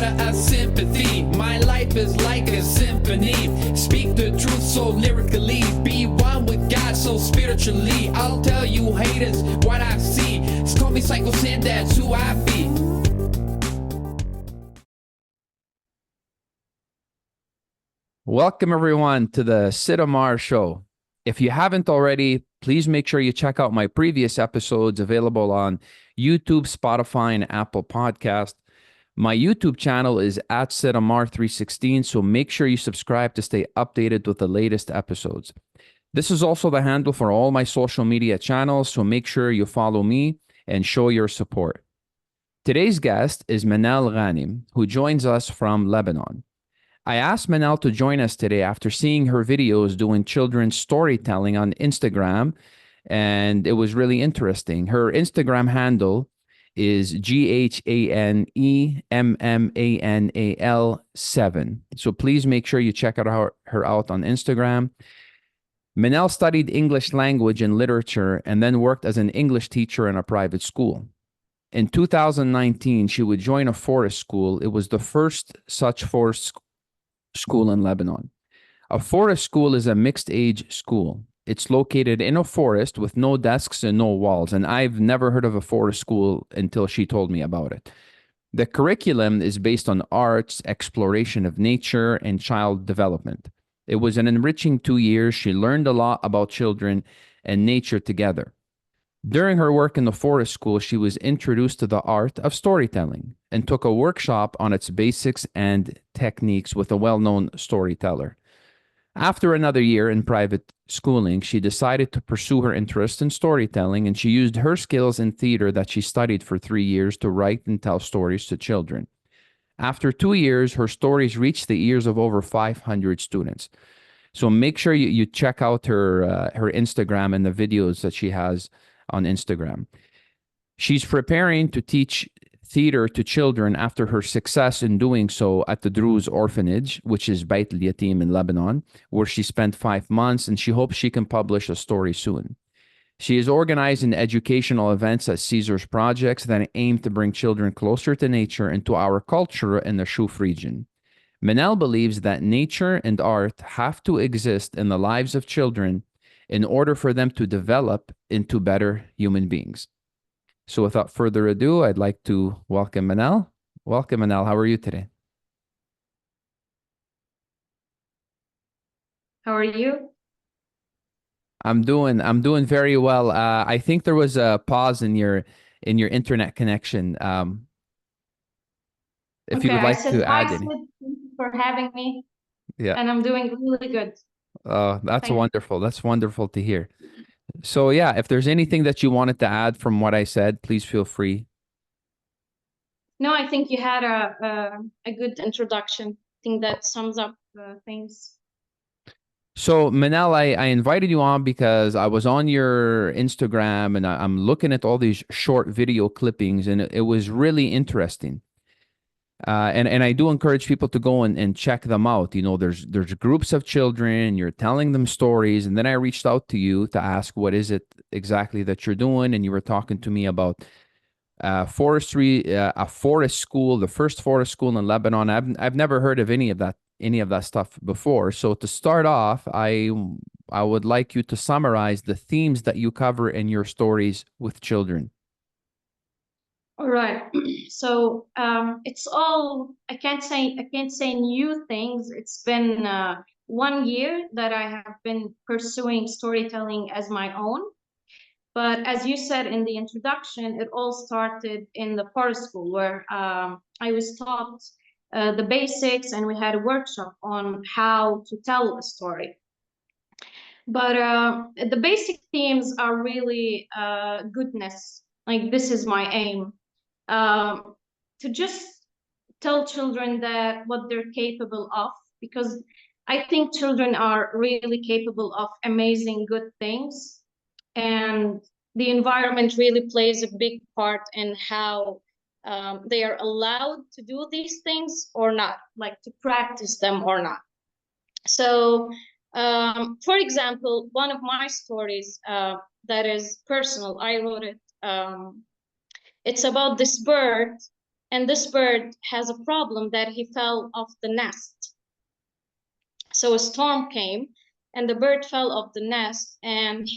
a sympathy. My life is like a symphony. Speak the truth so lyrically. Be one with God so spiritually. I'll tell you haters what I see. Just call me Psycho Sid, that's who I be. Welcome, everyone, to the Sid Ammar Show. If you haven't already, please make sure you check out my previous episodes available on YouTube, Spotify, and Apple Podcast. My YouTube channel is at Sid Ammar 316, so make sure you subscribe to stay updated with the latest episodes. This is also the handle for all my social media channels, so make sure you follow me and show your support. Today's guest is Manal Ghanem, who joins us from Lebanon. I asked Manal to join us today after seeing her videos doing children's storytelling on Instagram, and it was really interesting. Her Instagram handle is GhanemManal7. So please make sure you check out her out on Instagram. Manal studied English language and literature and then worked as an English teacher in a private school. In 2019, she would join a forest school. It was the first such forest school in Lebanon. A forest school is a mixed-age school. It's located in a forest with no desks and no walls, and I've never heard of a forest school until she told me about it. The curriculum is based on arts, exploration of nature, and child development. It was an enriching 2 years. She learned a lot about children and nature together. During her work in the forest school, she was introduced to the art of storytelling and took a workshop on its basics and techniques with a well-known storyteller. After another year in private schooling, she decided to pursue her interest in storytelling, and she used her skills in theater that she studied for 3 years to write and tell stories to children. After 2 years, her stories reached the ears of over 500 students. So make sure you check out her Instagram and the videos that she has on Instagram. She's preparing to teach theater to children after her success in doing so at the Druze orphanage, which is Beit al-Yatim in Lebanon, where she spent 5 months, and she hopes she can publish a story soon. She is organizing educational events at Caesar's projects that aim to bring children closer to nature and to our culture in the Shuf region. Manal believes that nature and art have to exist in the lives of children in order for them to develop into better human beings. So without further ado, I'd like to welcome Manal. Welcome, Manal. How are you today? How are you? I'm doing very well. I think there was a pause in your internet connection. If you Okay, would I like said to hi, add Sid. any. Thank you for having me, Yeah. and I'm doing really good. That's Thank you. wonderful. That's wonderful to hear. So yeah, if there's anything that you wanted to add from what I said, please feel free. No, I think you had a good introduction. I think that sums up things. So Manal, I invited you on because I was on your Instagram and I'm looking at all these short video clippings, and it was really interesting. And I do encourage people to go and check them out. You know, there's groups of children, you're telling them stories, and then I reached out to you to ask what is it exactly that you're doing, and you were talking to me about forestry, a forest school, the first forest school in Lebanon. I've never heard of any of that stuff before. So to start off, I would like you to summarize the themes that you cover in your stories with children. All right. So it's all I can't say new things. It's been 1 year that I have been pursuing storytelling as my own. But as you said in the introduction, it all started in the forest school where I was taught the basics, and we had a workshop on how to tell a story. But the basic themes are really goodness. Like, this is my aim, to just tell children that what they're capable of, because I think children are really capable of amazing good things, and the environment really plays a big part in how they are allowed to do these things or not, like to practice them or not. So, for example, one of my stories that is personal, I wrote it. It's about this bird And this bird has a problem that he fell off the nest. So a storm came and the bird fell off the nest, and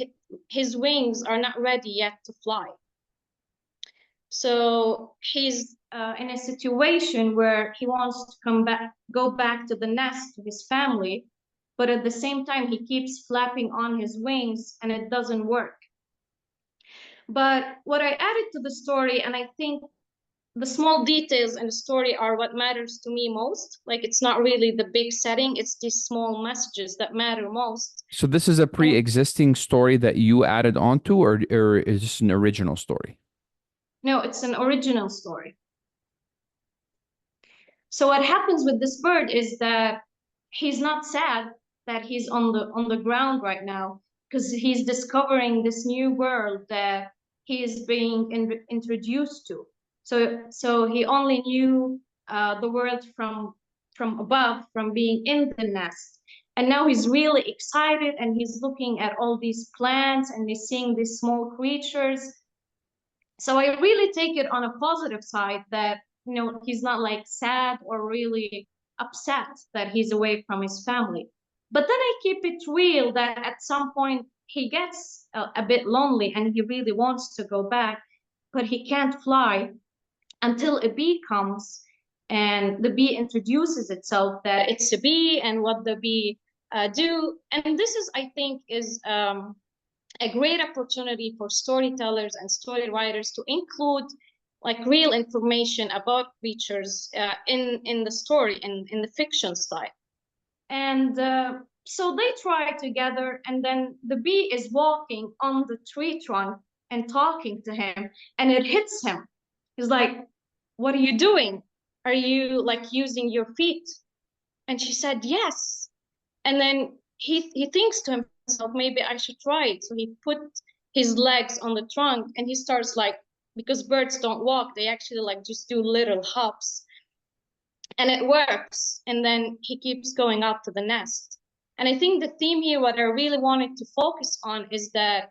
his wings are not ready yet to fly. So he's in a situation where he wants to go back to the nest to his family, but at the same time he keeps flapping on his wings and it doesn't work. But what I added to the story, and I think the small details in the story are what matters to me most. Like, it's not really the big setting, it's these small messages that matter most. So this is a pre-existing story that you added onto, or is this an original story? No, it's an original story. So what happens with this bird is that he's not sad that he's on the ground right now, because he's discovering this new world that he is being introduced to. So he only knew the world from above, from being in the nest. And now he's really excited and he's looking at all these plants and he's seeing these small creatures. So I really take it on a positive side that, you know, he's not like sad or really upset that he's away from his family. But then I keep it real that at some point he gets a bit lonely and he really wants to go back, but he can't fly until a bee comes and the bee introduces itself that it's a bee and what the bee do. And this is, I think, is a great opportunity for storytellers and story writers to include like real information about creatures in the story, in the fiction style. And so they try together, and then the bee is walking on the tree trunk and talking to him, and it hits him. He's like, "What are you doing? Are you like using your feet?" And she said, "Yes." And then he thinks to himself, maybe I should try it. So he put his legs on the trunk and he starts like, because birds don't walk, they actually like just do little hops. And it works. And then he keeps going up to the nest. And I think the theme here, what I really wanted to focus on is that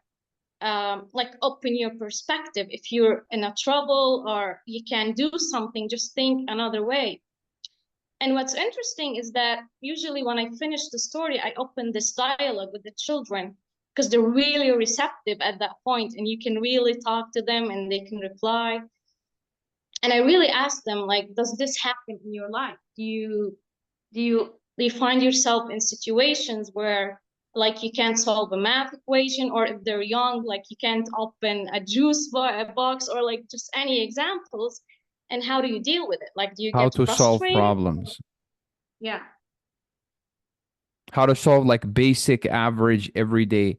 like open your perspective. If you're in a trouble or you can do something, just think another way. And what's interesting is that usually when I finish the story, I open this dialogue with the children because they're really receptive at that point and you can really talk to them and they can reply. And I really ask them, like, does this happen in your life? Do you find yourself in situations where like you can't solve a math equation, or if they're young, like you can't open a juice box, or like just any examples? And how do you deal with it? Like, do you How get to solve frustrated? problems. Yeah. How to solve like basic, average, everyday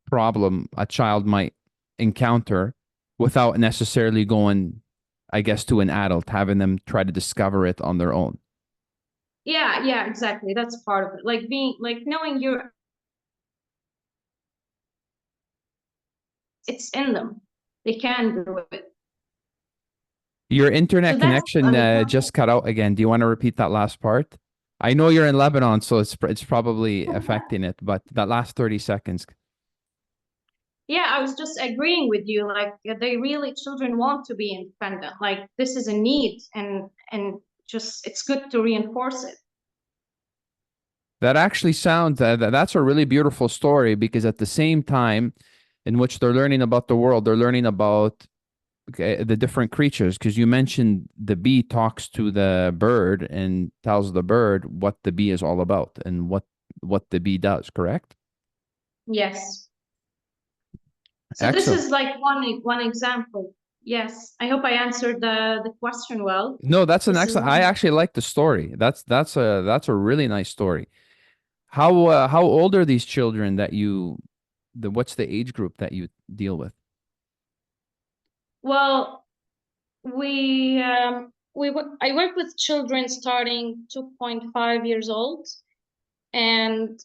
problem a child might encounter without necessarily going, I guess, to an adult, having them try to discover it on their own. Yeah, exactly. That's part of it. Like being like knowing it's in them. They can do it. Your internet So that's connection an example. just cut out again. Do you want to repeat that last part? I know you're in Lebanon, so it's probably affecting it, but that last 30 seconds. Yeah, I was just agreeing with you. Like they really, children want to be independent. Like this is a need, and just it's good to reinforce it. That actually sounds that's a really beautiful story, because at the same time in which they're learning about the world, they're learning about the different creatures, because you mentioned the bee talks to the bird and tells the bird what the bee is all about and what the bee does, correct? Yes. So Excellent. this is like one example. Yes, I hope I answered the question well. No, that's an This is excellent. one. I actually like the story. That's a really nice story. How old are these children that what's the age group that you deal with? Well, I work with children starting 2.5 years old, and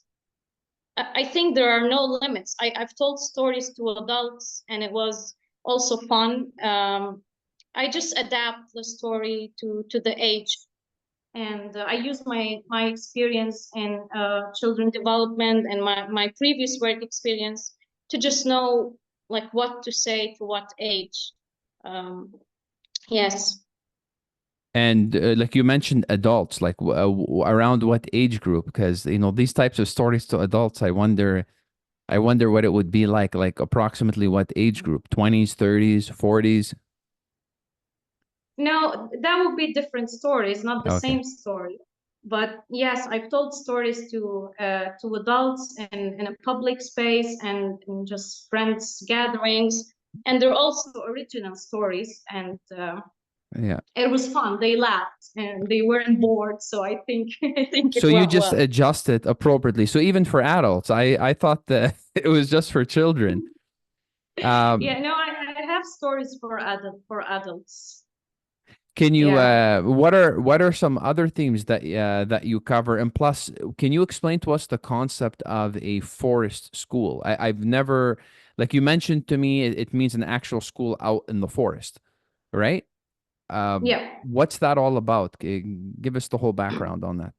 I think there are no limits. I've told stories to adults, and it was also fun. I just adapt the story to the age, and I use my experience in children development and my previous work experience to just know like what to say to what age. Yes. And like you mentioned, adults, like around what age group? Because these types of stories to adults, I wonder what it would be like approximately what age group? 20s, 30s, 40s? No, that would be different stories, not the Okay. same story. But yes, I've told stories to adults in a public space and in just friends gatherings, and they're also original stories. And Yeah. it was fun. They laughed and they weren't bored, so I think I think So it you went just well. adjust it appropriately. So even for adults, I thought that it was just for children. Um, Yeah, no, I have stories for adults. can you Yeah. what are some other themes that you cover? And plus, can you explain to us the concept of a forest school? I've never, like you mentioned to me, it means an actual school out in the forest, right? Yeah. What's that all about? Give us the whole background on that.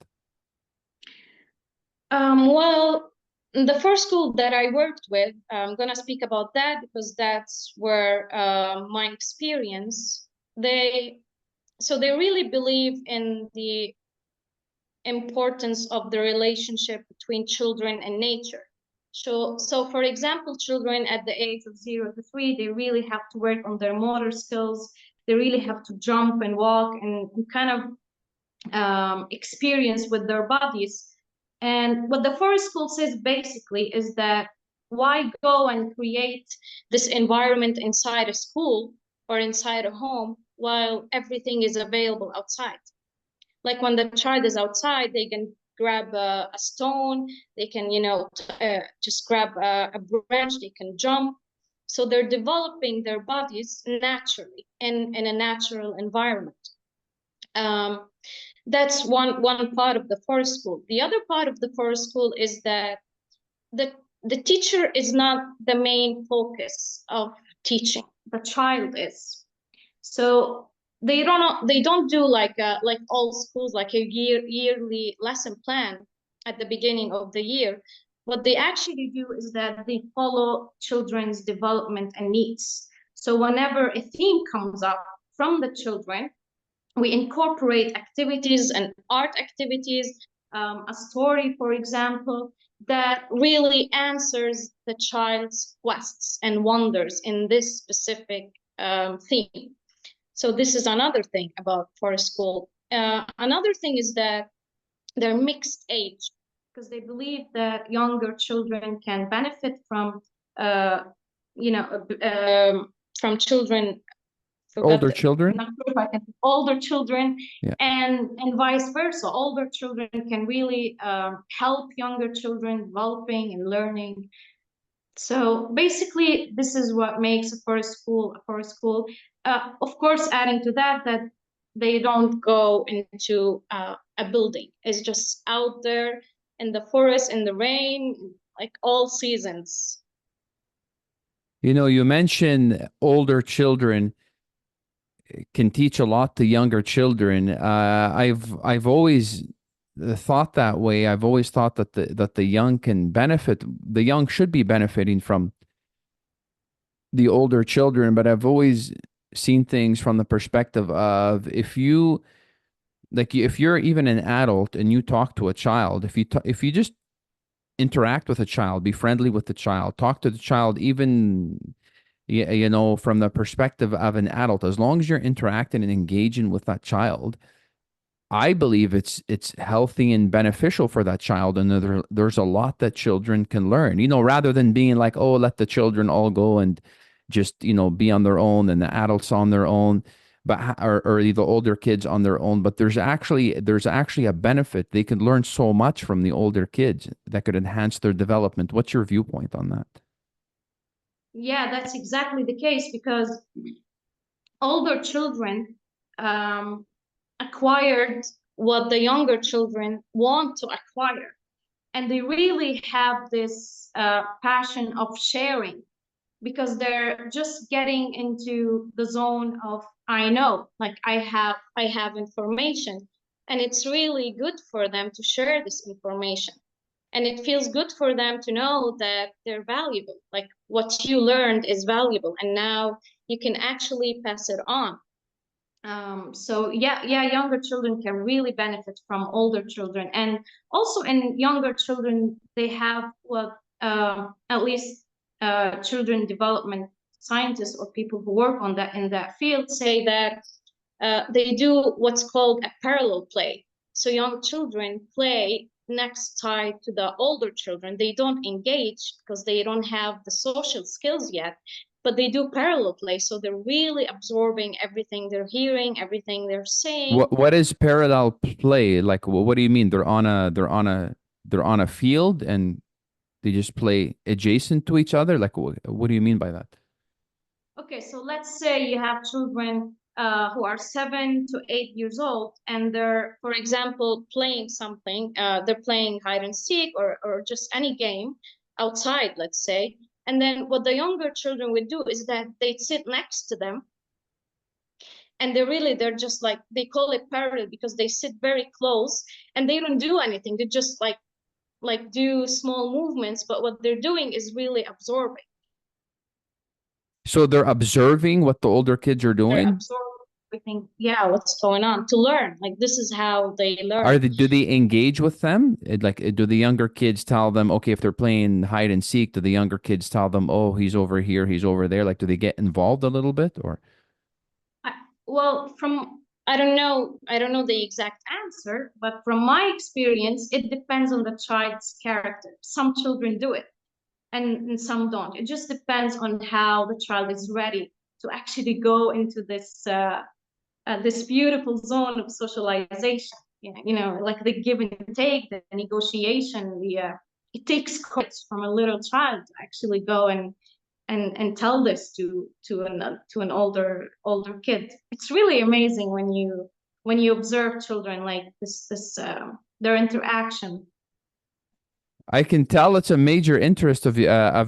Well, the first school that I worked with, I'm gonna speak about that because that's where my experience. They really believe in the importance of the relationship between children and nature. So for example, children at the age of 0 to 3, they really have to work on their motor skills. They really have to jump and walk and kind of experience with their bodies. And what the forest school says basically is that why go and create this environment inside a school or inside a home while everything is available outside? Like when the child is outside, they can grab a stone, they can, just grab a branch, they can jump. So they're developing their bodies naturally in a natural environment. Um, that's one part of the forest school. The other part of the forest school is that the the teacher is not the main focus of teaching. The child is. So they don't do like all schools like a yearly lesson plan at the beginning of the year. What they actually do is that they follow children's development and needs. So whenever a theme comes up from the children, we incorporate activities and art activities, a story, for example, that really answers the child's quests and wonders in this specific theme. So this is another thing about forest school. Another thing is that they're mixed age because they believe that younger children can benefit uh, you know, from children forgot Older the, children? not sure if I can older children Yeah. and vice versa. Older children can really help younger children developing and learning. So basically, this is what makes a forest school a forest school. Of course, adding to that, that they don't go into a building. It's just out there in the forest, in the rain, like all seasons. You mentioned older children can teach a lot to younger children. I've always thought that way. I've always thought that the young can benefit. The young should be benefiting from the older children, but I've always seen things from the perspective of if you're even an adult and you talk to a child, if you just interact with a child, be friendly with the child, talk to the child, even from the perspective of an adult, as long as you're interacting and engaging with that child, I believe it's healthy and beneficial for that child, and there's a lot that children can learn. Rather than being like, oh, let the children all go and just be on their own, and the adults on their own, or the older kids on their own. But there's actually a benefit. They can learn so much from the older kids that could enhance their development. What's your viewpoint on that? Yeah, that's exactly the case because older children um, acquired what the younger children want to acquire. And they really have this passion of sharing because they're just getting into the zone of I know, like I have information. And it's really good for them to share this information. And it feels good for them to know that they're valuable. Like what you learned is valuable, and now you can actually pass it on. So yeah, younger children can really benefit from older children, and also in younger children they have what at least children development scientists or people who work on that in that field say that they do what's called a parallel play. So young children play next tied to the older children. They don't engage because they don't have the social skills yet, but they do parallel play. So they're really absorbing everything they're hearing, everything they're saying. What is parallel play? Like, what do you mean? They're on a field and they just play adjacent to each other? Like, what do you mean by that? Okay, so let's say you have children who are 7 to 8 years old, and they're, for example, playing something. They're playing hide and seek or just any game outside, let's say. And then what the younger children would do is that they'd sit next to them, and they're just like, they call it parallel because they sit very close and they don't do anything. They just like do small movements, but what they're doing is really absorbing. So they're observing what the older kids are They're doing? absorbing everything. Yeah, what's going on to learn. Like this is how they Are learn. they, do they engage with them? Do the younger kids tell them, okay, if they're playing hide and seek, do the younger kids tell them, oh, he's over here, he's over there? Like, do they get involved a little bit or? I, well, from I don't know the exact answer, but from my experience, it depends on the child's character. Some children do it, and some don't. It just depends on how the child is ready to actually go into this beautiful zone of socialization. You know, like the give and take, the negotiation, it takes courage from a little child to actually go and tell this to an older kid. It's really amazing when you observe children like this their interaction. I can tell it's a major interest of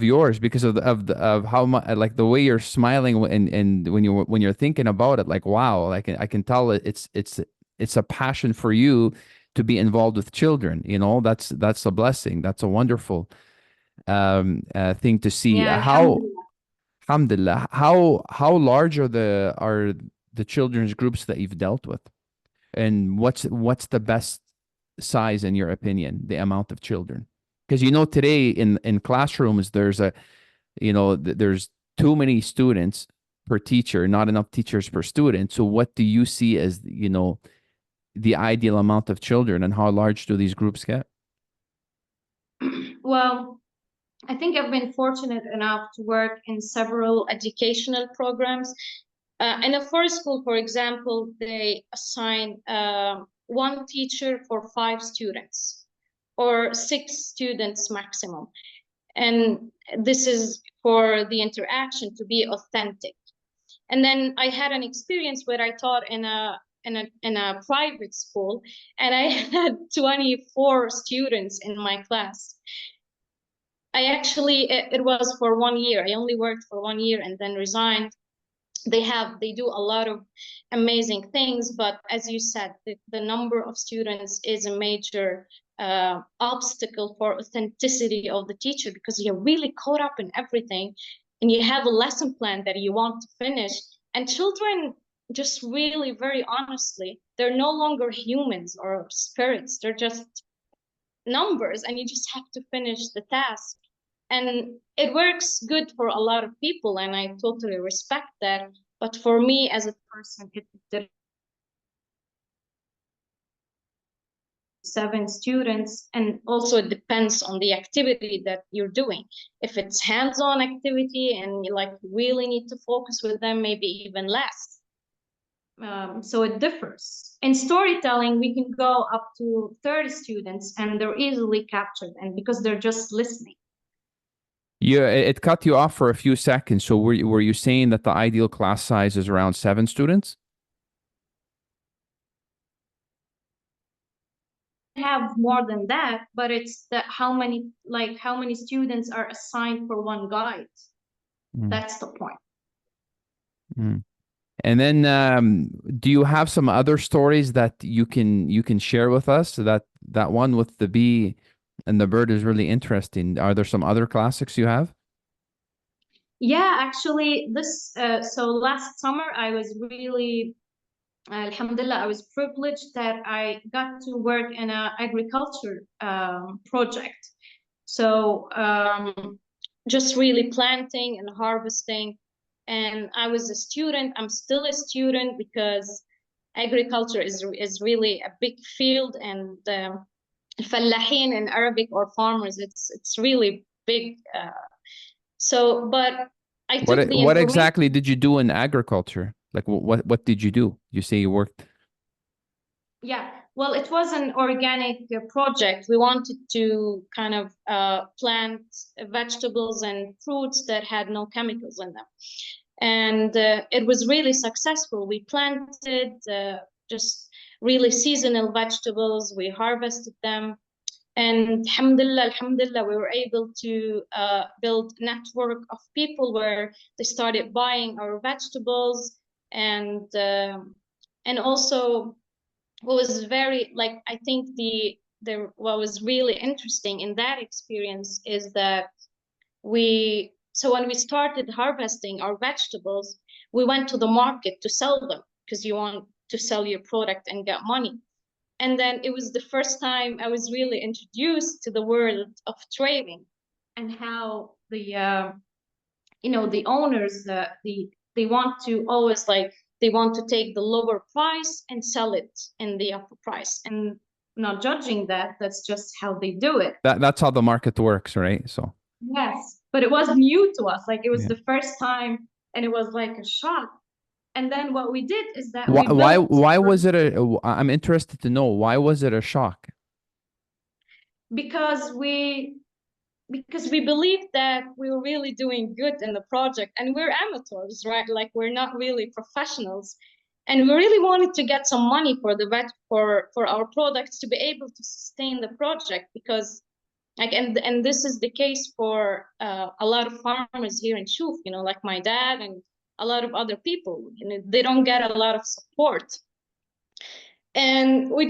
yours because of how much, like the way you're smiling and when you're thinking about it, like wow, like I can tell it's a passion for you to be involved with children. You know, that's a blessing. That's a wonderful thing to see. Yeah, How alhamdulillah. alhamdulillah, how large are the children's groups that you've dealt with, and what's the best size in your opinion, the amount of children? Because you know today in classrooms there's there's too many students per teacher, not enough teachers per student. So what do you see as the ideal amount of children, and how large do these groups get? Well, I think I've been fortunate enough to work in several educational programs. In a first school, for example, they assign one teacher for 5 students or 6 students maximum. And this is for the interaction to be authentic. And then I had an experience where I taught in a private school, and I had 24 students in my class. I actually it was for 1 year. I only worked for 1 year and then resigned. They do a lot of amazing things, but as you said, the number of students is a major obstacle for authenticity of the teacher, because you're really caught up in everything and you have a lesson plan that you want to finish, and children just really, very honestly, they're no longer humans or spirits. They're just numbers, and you just have to finish the task. And it works good for a lot of people, and I totally respect that. But for me as a person, it did 7 students, and also it depends on the activity that you're doing. If it's hands-on activity and you like really need to focus with them, maybe even less. So it differs. In storytelling, we can go up to 30 students and they're easily captured, and because they're just listening. Yeah, it cut you off for a few seconds. So were you saying that the ideal class size is around 7 students? Have more than that, but it's that how many students are assigned for one guide. Mm. That's the point. Mm. And then, do you have some other stories that you can share with us? That one with the bee and the bird is really interesting. Are there some other classics you have? Yeah, actually, so last summer I was really Alhamdulillah, I was privileged that I got to work in an agriculture project. So just really planting and harvesting. And I was a student. I'm still a student because agriculture is really a big field, and fallahin in Arabic, or farmers, it's really big. So, but I took the What information. exactly did you do in agriculture? Like what did you do? You say you worked. Yeah, well, it was an organic project. We wanted to kind of plant vegetables and fruits that had no chemicals in them. And it was really successful. We planted just really seasonal vegetables. We harvested them. And alhamdulillah, we were able to build a network of people where they started buying our vegetables. And also, what was very, like, I think what was really interesting in that experience is that so when we started harvesting our vegetables, we went to the market to sell them, because you want to sell your product and get money. And then it was the first time I was really introduced to the world of trading, and how the owners, they want to always, like, they want to take the lower price and sell it in the upper price. And not judging that, that's just how they do it. That's how the market works, right? So Yes, but it was new to us. Like, it was yeah. the first time, and it was like a shock. And then what we did is that Why we built. why was it I'm interested to know, why was it a shock? Because we believed that we were really doing good in the project, and we're amateurs, right? Like, we're not really professionals, and we really wanted to get some money for for our products to be able to sustain the project, because, like, and this is the case for a lot of farmers here in Shuf, like my dad and a lot of other people, they don't get a lot of support. And we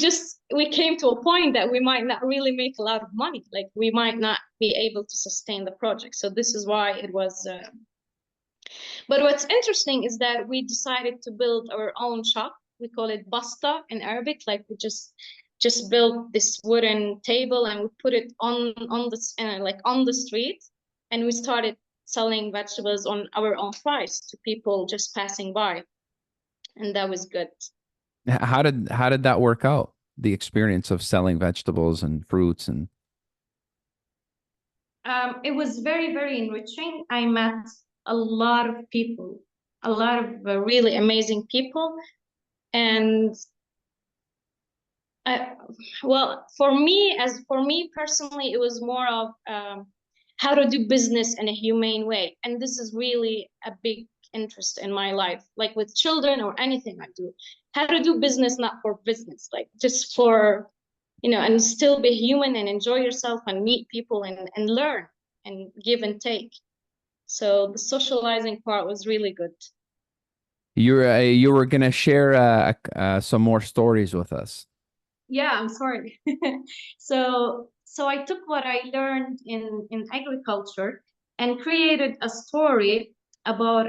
came to a point that we might not really make a lot of money, like we might not be able to sustain the project. So this is why it was but what's interesting is that we decided to build our own shop. We call it basta in Arabic. Like, we just built this wooden table, and we put it on the street, and we started selling vegetables on our own price to people just passing by, and that was good. How did that work out? The experience of selling vegetables and fruits and It was very, very enriching. I met a lot of people, a lot of really amazing people. And well, for me personally, it was more of how to do business in a humane way. And this is really a big interest in my life, like with children or anything I do. How to do business, not for business, like just for, and still be human and enjoy yourself and meet people and learn and give and take. So the socializing part was really good. you were gonna share some more stories with us. Yeah, I'm sorry. So I took what I learned in agriculture and created a story about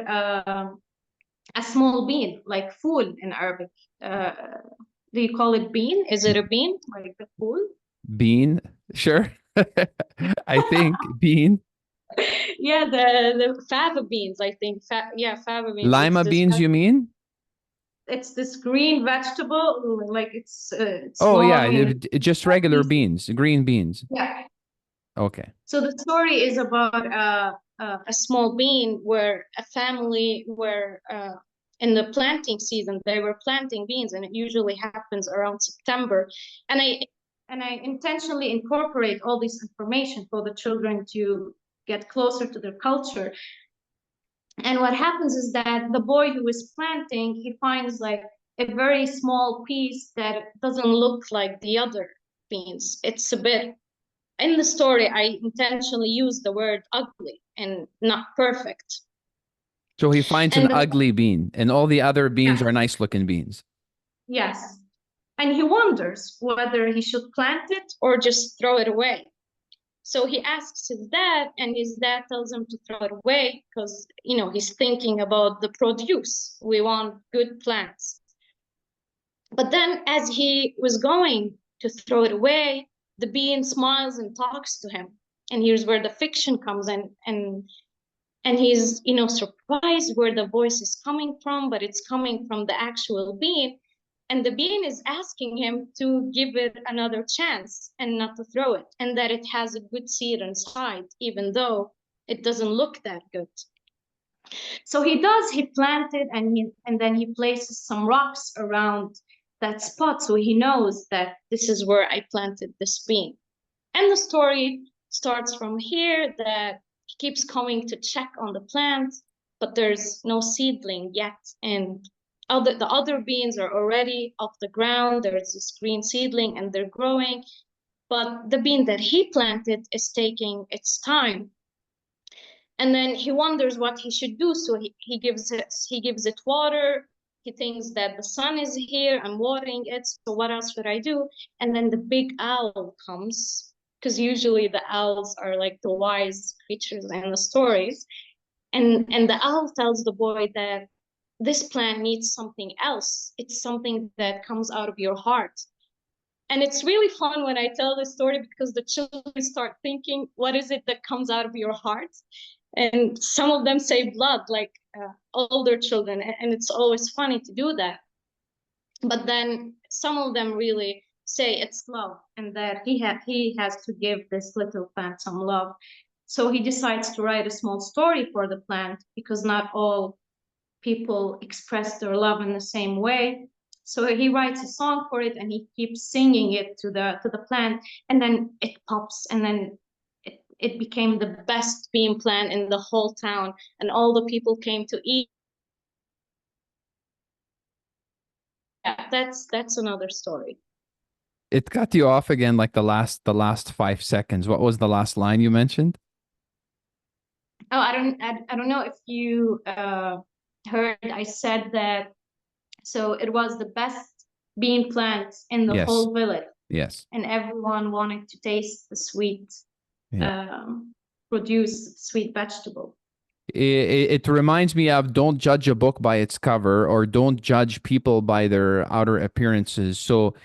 a small bean, like fool in Arabic. Uh, do you call it bean? Is it a bean, like the fool? Bean, sure. I think bean. Yeah, the fava beans, I think. Yeah, fava beans. Lima beans, you mean? It's this green vegetable, like it's Oh yeah, long and just regular beans, green beans. yeah. Okay. So the story is about a small bean where a family were in the planting season. They were planting beans, and it usually happens around September. And I intentionally incorporate all this information for the children to get closer to their culture. And what happens is that the boy who is planting, he finds like a very small piece that doesn't look like the other beans. It's a bit, in the story, I intentionally use the word ugly and not perfect. So he finds an And ugly bean, and all the other beans yeah, are nice looking beans. yes. And he wonders whether he should plant it or just throw it away. So he asks his dad, and his dad tells him to throw it away because, he's thinking about the produce. We want good plants. But then as he was going to throw it away, the bean smiles and talks to him. And here's where the fiction comes in, and he's, you know, surprised where the voice is coming from, but it's coming from the actual bean. And the bean is asking him to give it another chance and not to throw it, and that it has a good seed inside, even though it doesn't look that good. So he does, he planted, and then he places some rocks around that spot so he knows that this is where I planted this bean. And the story starts from here, that he keeps coming to check on the plant, but there's no seedling yet. And the other beans are already off the ground. There's this green seedling and they're growing. But the bean that he planted is taking its time. And then he wonders what he should do. So he gives it water. He thinks that the sun is here, I'm watering it, so what else should I do? And then the big owl comes, because usually the owls are like the wise creatures in the stories. And the owl tells the boy that this plant needs something else. It's something that comes out of your heart. And it's really fun when I tell this story because the children start thinking, what is it that comes out of your heart? And some of them say blood, like older children, and it's always funny to do that. But then some of them really say it's love, and that he has to give this little plant some love. So he decides to write a small story for the plant, because not all people express their love in the same way. So he writes a song for it, and he keeps singing it to the plant, and then it pops, and then it became the best bean plant in the whole town, and all the people came to eat. Yeah, that's another story. It cut you off again, like the last 5 seconds. What was the last line you mentioned? Oh, I don't know if you heard. I said that. So it was the best bean plant in the Yes. whole village, Yes. and everyone wanted to taste the sweet, Yeah. produce sweet vegetable. It reminds me of don't judge a book by its cover, or don't judge people by their outer appearances. So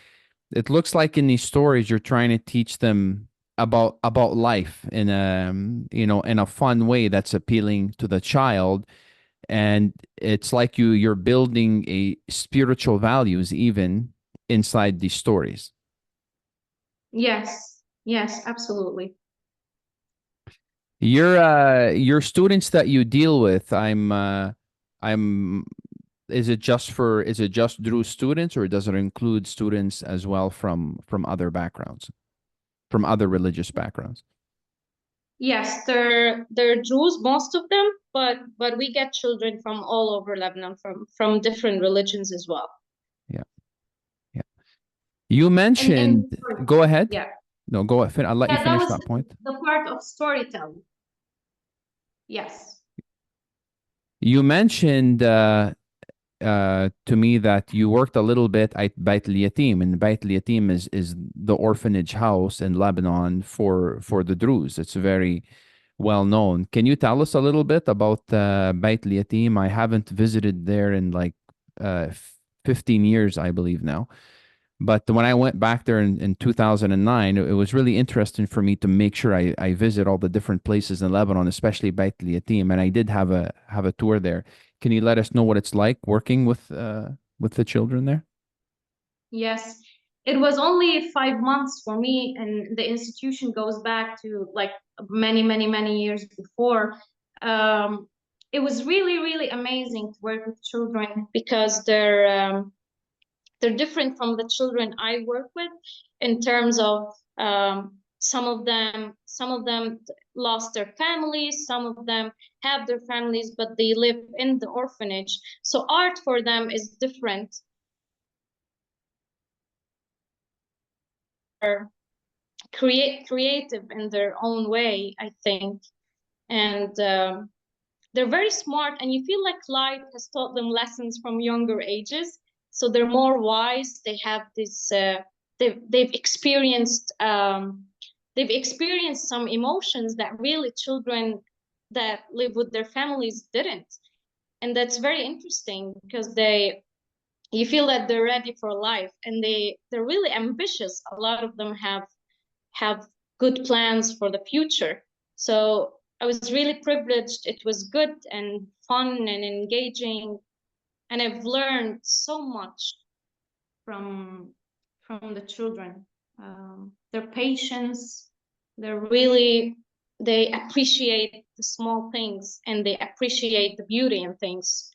it looks like in these stories you're trying to teach them about life in a in a fun way that's appealing to the child, and it's like you're building a spiritual values even inside these stories. Yes, absolutely. Your students that you deal with, I'm is it just Druze students, or does it include students as well from other backgrounds, from other religious backgrounds? Yes, they're Jews, most of them, but we get children from all over Lebanon, from different religions as well. Yeah. Yeah. You mentioned, go ahead. Yeah. No, go ahead. I'll let you finish that point. The part of storytelling. Yes. You mentioned to me that you worked a little bit at Beit al-Yatim, and Beit al-Yatim is the orphanage house in Lebanon for the Druze. It's very well known. Can you tell us a little bit about Beit al-Yatim? I haven't visited there in like 15 years, I believe now. But when I went back there in 2009, it was really interesting for me to make sure I visit all the different places in Lebanon, especially Beit al-Yatim. And I did have a tour there. Can you let us know what it's like working with the children there? Yes, it was only 5 months for me, and the institution goes back to like many years before. It was really amazing to work with children, because they're different from the children I work with in terms of some of them lost their families, some of them have their families, but they live in the orphanage. So art for them is different. They're creative in their own way, I think, and they're very smart, and you feel like life has taught them lessons from younger ages, so they're more wise. They have this they've experienced some emotions that really children that live with their families didn't. And that's very interesting, because you feel that they're ready for life, and they're really ambitious. A lot of them have good plans for the future. So I was really privileged. It was good and fun and engaging, and I've learned so much from the children. Their patience, they appreciate the small things, and they appreciate the beauty in things.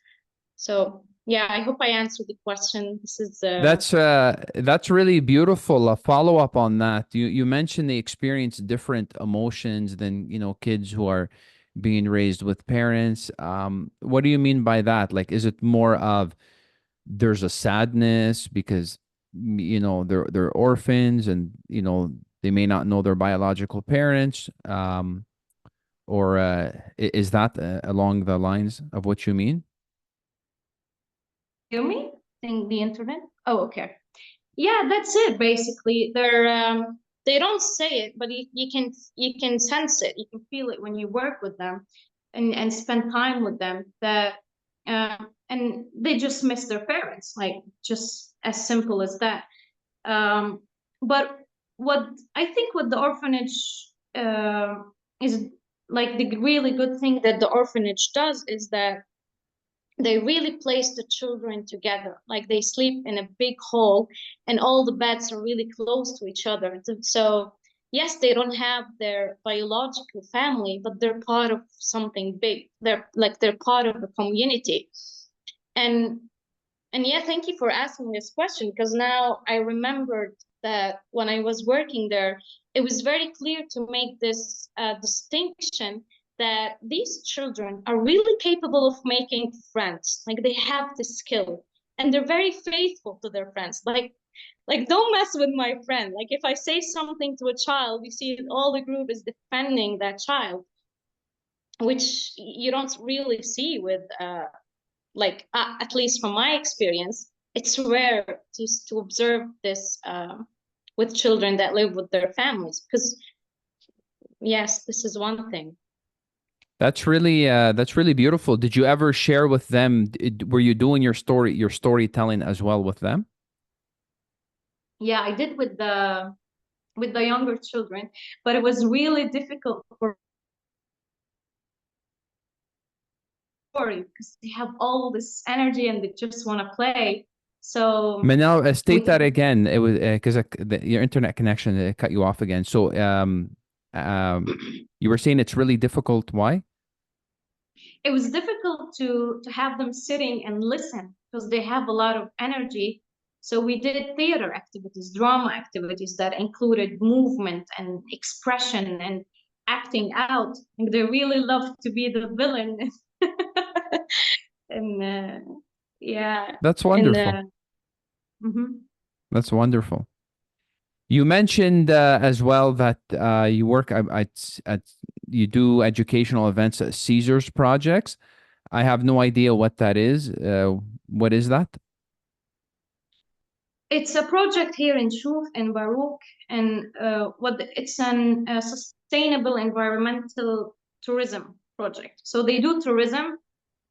So yeah, I hope I answered the question. This is That's really beautiful. A follow up on that. You mentioned they experience different emotions than, kids who are being raised with parents. What do you mean by that? Like, is it more of there's a sadness because they're orphans and they may not know their biological parents, or is that along the lines of what you mean? hear me? Think the internet? Oh, okay. Yeah, that's it. Basically, they don't say it, but you can sense it. You can feel it when you work with them, and spend time with them. And they just miss their parents, like just as simple as that. Um, but what I think what the orphanage is, like, the really good thing that the orphanage does is that they really place the children together. Like, they sleep in a big hall, and all the beds are really close to each other. So yes, they don't have their biological family, but they're part of something big. They're part of a community. And yeah, thank you for asking this question, because now I remembered that when I was working there, it was very clear to make this distinction that these children are really capable of making friends. Like, they have the skill, and they're very faithful to their friends. Like, don't mess with my friend. Like, if I say something to a child, you see all the group is defending that child, which you don't really see with at least from my experience, it's rare to observe this with children that live with their families. Because yes, this is one thing. That's really beautiful. Did you ever share with them? Were you doing your storytelling as well with them? Yeah, I did with the younger children, but it was really difficult for story, because they have all this energy and they just want to play. So Manal, state we that again. It was because your internet connection cut you off again. So, you were saying it's really difficult. Why? it was difficult to have them sitting and listen, because they have a lot of energy. So we did theater activities, drama activities that included movement and expression and acting out. And they really love to be the villain. And yeah, That's and wonderful. mhm. That's wonderful. You mentioned as well that you work at you do educational events at Caesars projects. I have no idea what that is. What is that? It's a project here in Shuf in Baruch, and it's an sustainable environmental tourism project. So they do tourism,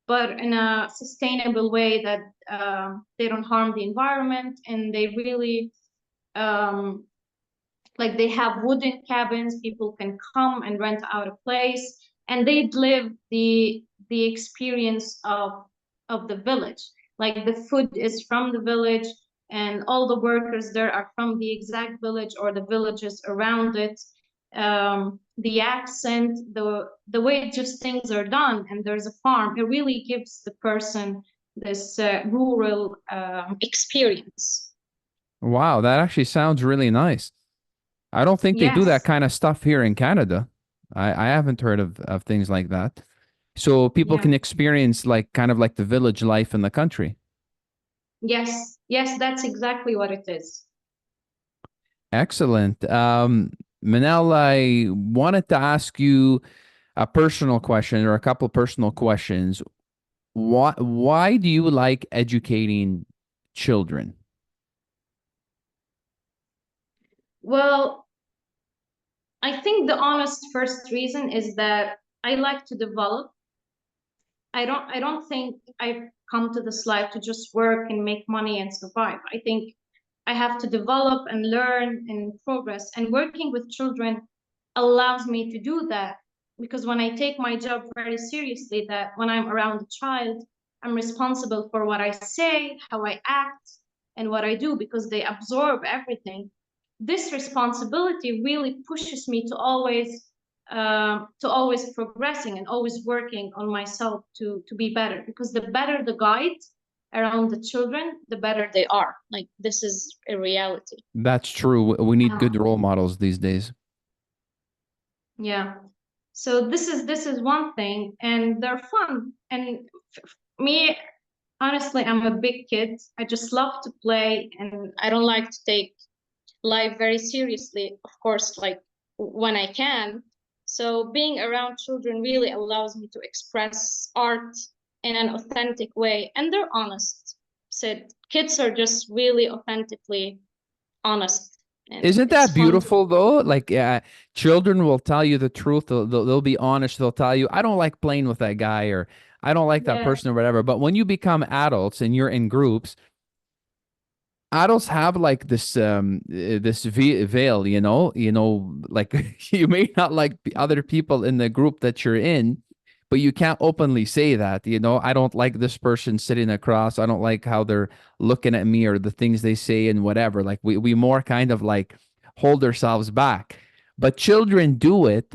but in a sustainable way that they don't harm the environment, and they really um, like, they have wooden cabins. People can come and rent out a place, and they live the experience of the village. Like, the food is from the village, and all the workers there are from the exact village or the villages around it. The accent, the way just things are done, and there's a farm. It really gives the person this rural experience. Wow, that actually sounds really nice. I don't think they do that Yes, kind of stuff here in Canada. I haven't heard of things like that. So people yeah. can experience like kind of like the village life in the country. Yes, yes, that's exactly what it is. Excellent. Manel, I wanted to ask you a personal question or a couple personal questions. Why do you like educating children? Well, I think the honest first reason is that I like to develop. I don't think I come to this life to just work and make money and survive. I think I have to develop and learn and progress. And working with children allows me to do that, because when I take my job very seriously, that when I'm around a child, I'm responsible for what I say, how I act, and what I do, because they absorb everything. This responsibility really pushes me to always progressing and always working on myself to be better, because the better the guide around the children, the better they are. Like, this is a reality. That's true. We need good role models these days. Yeah. So this is one thing, and they're fun. And me, honestly, I'm a big kid. I just love to play, and I don't like to take life very seriously, of course, like when I can. So being around children really allows me to express art in an authentic way, and they're honest. Said kids are just really authentically honest, and Isn't it's that fun. beautiful though? Like, children will tell you the truth. They'll be honest. They'll tell you, I don't like playing with that guy, or I don't like that Yeah, person, or whatever. But when you become adults and you're in groups, adults have like this veil, like you may not like other people in the group that you're in, but you can't openly say that, I don't like this person sitting across, I don't like how they're looking at me or the things they say and whatever. Like we more kind of like hold ourselves back, but children do it.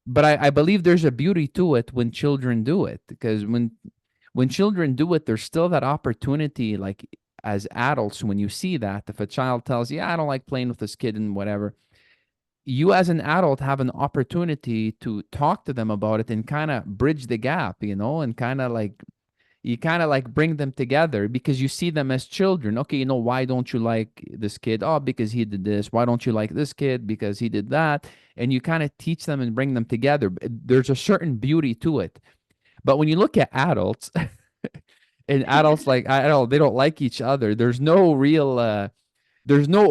But I believe there's a beauty to it when children do it, because when children do it, there's still that opportunity. Like as adults, when you see that, if a child tells you, yeah, I don't like playing with this kid and whatever, you as an adult have an opportunity to talk to them about it and kind of bridge the gap, and kind of like you kind of like bring them together, because you see them as children. Okay, why don't you like this kid? Oh, because he did this. Why don't you like this kid? Because he did that. And you kind of teach them and bring them together. There's a certain beauty to it. But when you look at adults, and adults, like, I don't, they don't like each other. There's no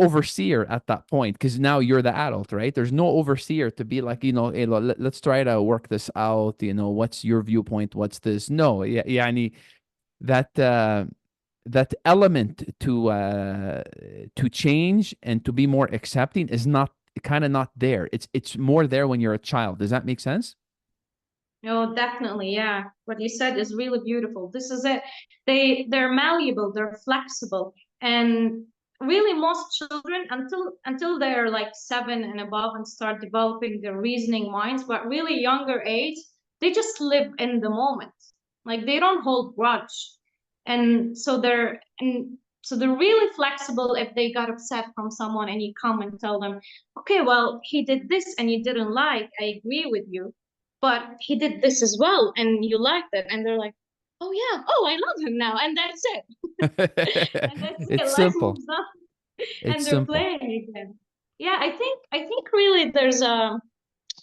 overseer at that point, because now you're the adult, right? There's no overseer to be like, hey, let's try to work this out. What's your viewpoint? What's this? No, yeah, yeah. That element to change and to be more accepting is not kind of not there. It's more there when you're a child. Does that make sense? no, definitely. Yeah. What you said is really beautiful. This is it. They're malleable, they're flexible. And really most children, until they're like 7 and above and start developing their reasoning minds, but really younger age, they just live in the moment. Like, they don't hold grudge. And so they're really flexible. If they got upset from someone and you come and tell them, okay, well, he did this and you didn't like, I agree with you, but he did this as well and you liked it, and they're like, oh yeah, oh, I love him now, and that's it. And that's it, It's life simple. moves on. It's And they're simple. playing again. Yeah, I think really there's a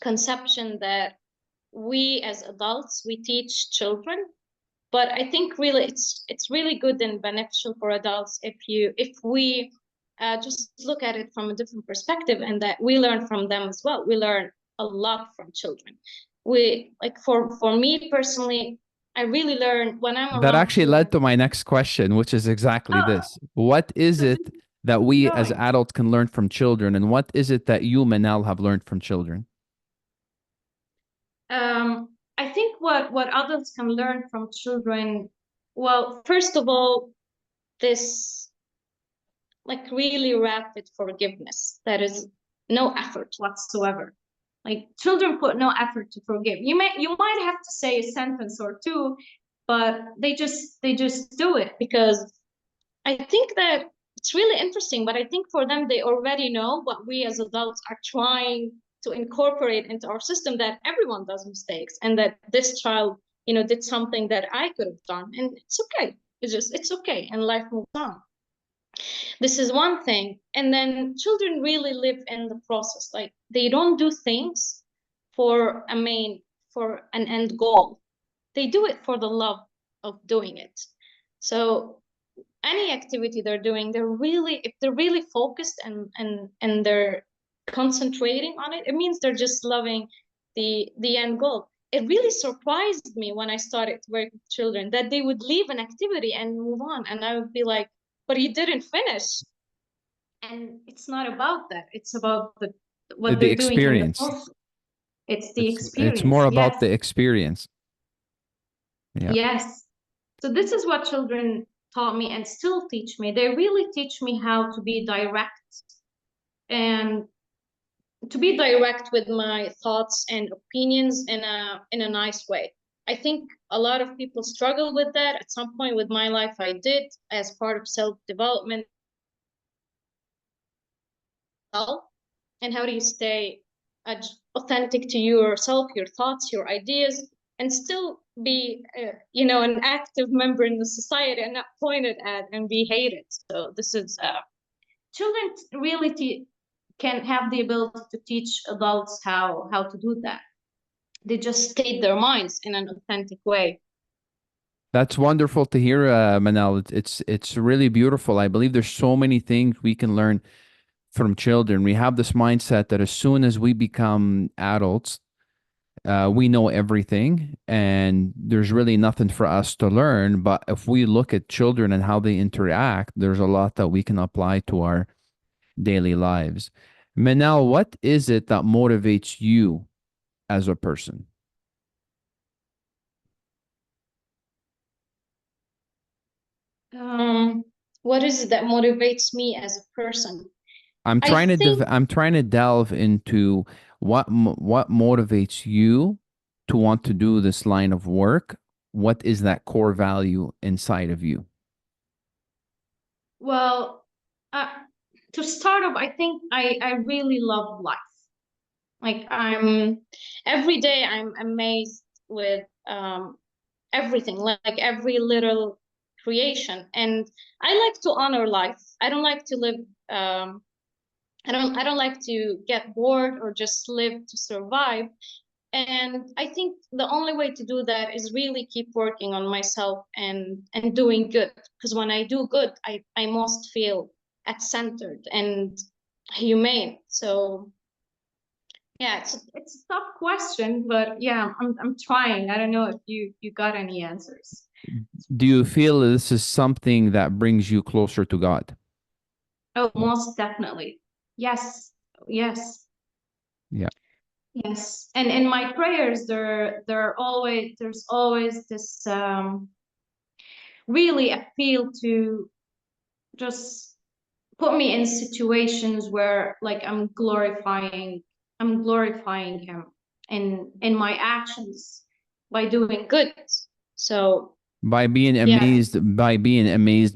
conception that we as adults, we teach children, but I think really it's really good and beneficial for adults if we just look at it from a different perspective, and that we learn from them as well. We learn a lot from children. We, like, for me personally, I really learn when I'm That around actually led children. to my next question, which is exactly Oh, this. What is so it that we as going. adults can learn from children? And what is it that you, Manal, have learned from children? I think what adults can learn from children, well, first of all, this, like, really rapid forgiveness. That is no effort whatsoever. Like, children put no effort to forgive. You might have to say a sentence or two, but they just do it, because I think that it's really interesting. But I think for them, they already know what we as adults are trying to incorporate into our system, that everyone does mistakes, and that this child, did something that I could have done, and it's okay. It's okay, and life moves on. This is one thing. And then children really live in the process. Like, they don't do things for an end goal. They do it for the love of doing it. So any activity they're doing, if they're really focused and they're concentrating on it, it means they're just loving the end goal. it really surprised me when I started to work with children that they would leave an activity and move on. And I would be like, but you didn't finish. And it's not about that. It's about what The they're doing in the experience. process. It's the It's experience. more about Yes. the experience. Yeah. Yes. So this is what children taught me and still teach me. They really teach me how to be direct and to be direct with my thoughts and opinions in a nice way. I think a lot of people struggle with that. At some point with my life, I did as part of self-development. And how do you stay authentic to yourself, your thoughts, your ideas, and still be, an active member in the society and not pointed at and be hated. So this is children really can have the ability to teach adults how to do that. They just state their minds in an authentic way. That's wonderful to hear, Manal. It's really beautiful. I believe there's so many things we can learn from children. We have this mindset that as soon as we become adults, we know everything and there's really nothing for us to learn. But if we look at children and how they interact, there's a lot that we can apply to our daily lives. Manal, what is it that motivates you as a person? What is it that motivates me as a person? I'm I trying to think, I'm trying to delve into what motivates you to want to do this line of work. What is that core value inside of you? well, uh, to start off, I think I really love life. Like every day I'm amazed with everything, like every little creation. And I like to honor life. I don't like to live I don't like to get bored or just live to survive. And I think the only way to do that is really keep working on myself and doing good. Because when I do good, I most feel at centered and humane. So yeah, it's a tough question, but yeah, I'm trying. I don't know if you got any answers. Do you feel this is something that brings you closer to God? Oh, most definitely. Yes. Yes. Yeah. Yes. And in my prayers, there's always this really appeal to just put me in situations where like I'm glorifying him in my actions by doing good. So By being yeah, amazed,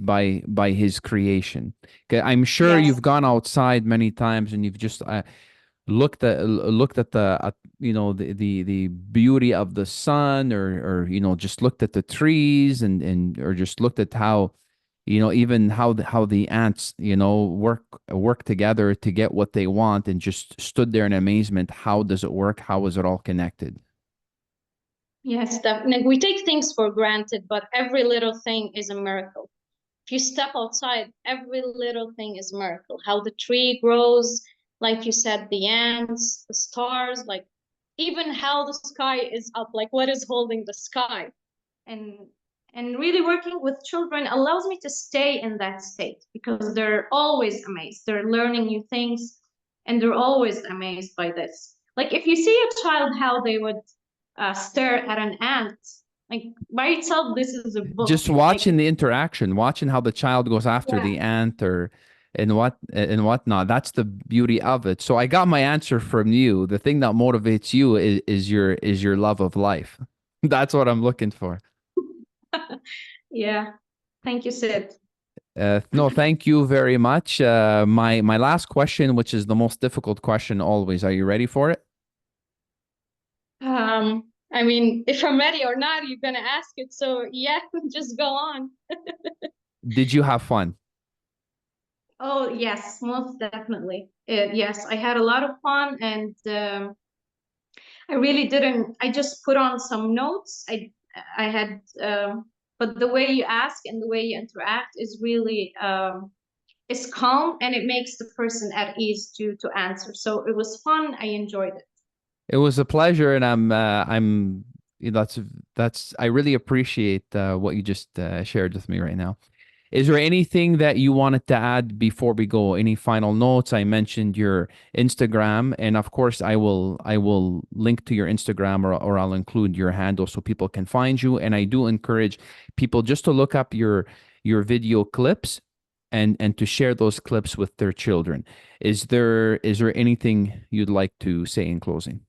by his creation. 'Kay, I'm sure yes, you've gone outside many times and you've just looked at the beauty of the sun, or just looked at the trees, and or just looked at how, even how the ants, work together to get what they want, and just stood there in amazement. How does it work? How is it all connected? yes, definitely. We take things for granted, but every little thing is a miracle. If you step outside, every little thing is a miracle. How the tree grows, like you said, the ants, the stars, like even how the sky is up, like what is holding the sky. And and really working with children allows me to stay in that state because they're always amazed. They're learning new things and they're always amazed by this. Like if you see a child, how they would stare at an ant, like by itself, this is a book. Just Like, watching the interaction, watching how the child goes after yeah. the ant, or and whatnot. That's the beauty of it. So I got my answer from you. The thing that motivates you is your love of life. That's what I'm looking for. Yeah. Thank you, Sid. No, thank you very much. My last question, which is the most difficult question always. Are you ready for it? I mean, if I'm ready or not, you're gonna ask it. So yeah, just go on. Did you have fun? Oh, yes, most definitely. Yes, I had a lot of fun and I really didn't, I just put on some notes. I had, but the way you ask and the way you interact is really, is calm and it makes the person at ease to answer. So it was fun. I enjoyed it. It was a pleasure, and I'm that's I really appreciate what you just shared with me right now. Is there anything that you wanted to add before we go? Any final notes? I mentioned your Instagram, and of course, I will link to your Instagram, or I'll include your handle so people can find you. And I do encourage people just to look up your video clips and to share those clips with their children. Is there anything you'd like to say in closing?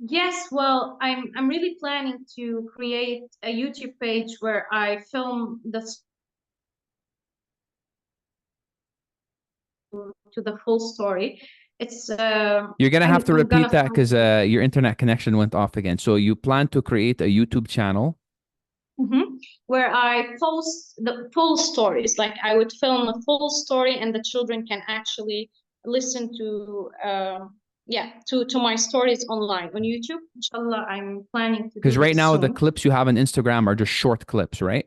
Yes, well, I'm really planning to create a YouTube page where I film to the full story. It's You're gonna have to I'm repeat gonna that because your internet connection went off again. So you plan to create a YouTube channel. where I post the full stories. Like I would film a full story, and the children can actually listen to to my stories online on YouTube. Inshallah, I'm planning to Because do right this now the soon. clips you have on Instagram are just short clips, right?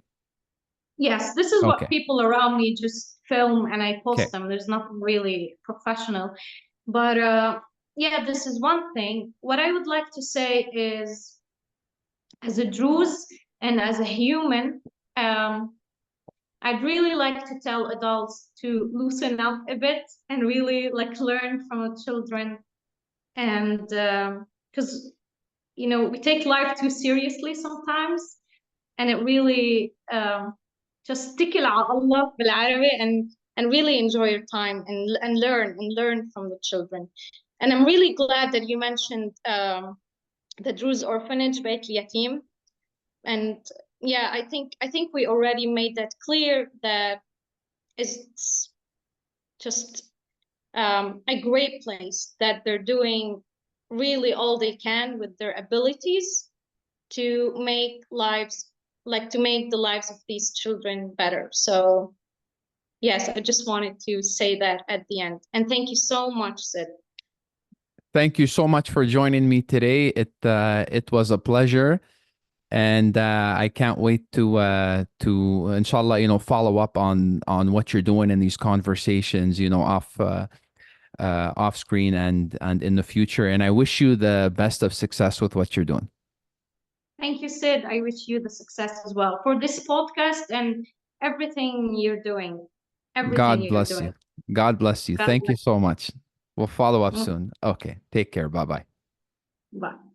Yes, this is what Okay. people around me just film and I Okay. post them. There's nothing really professional. But yeah, this is one thing. What I would like to say is, as a Druze and as a human, I'd really like to tell adults to loosen up a bit and really like learn from the children. And because we take life too seriously sometimes, and it really just اتكل على Allah بالعربي and really enjoy your time and learn from the children. And I'm really glad that you mentioned the Druze orphanage, Beit Yatim. And yeah, I think we already made that clear, that it's just a great place, that they're doing really all they can with their abilities to make the lives of these children better. So yes, I just wanted to say that at the end. And thank you so much, Sid. Thank you so much for joining me today. It was a pleasure, and I can't wait to inshallah follow up on what you're doing in these conversations off screen and in the future. And I wish you the best of success with what you're doing. Thank you, Sid. I wish you the success as well for this podcast and everything you're doing. Everything God you're bless you. doing. God bless you. God Thank you bless so much. We'll follow up you. soon. Okay. Take care. Bye bye. Bye.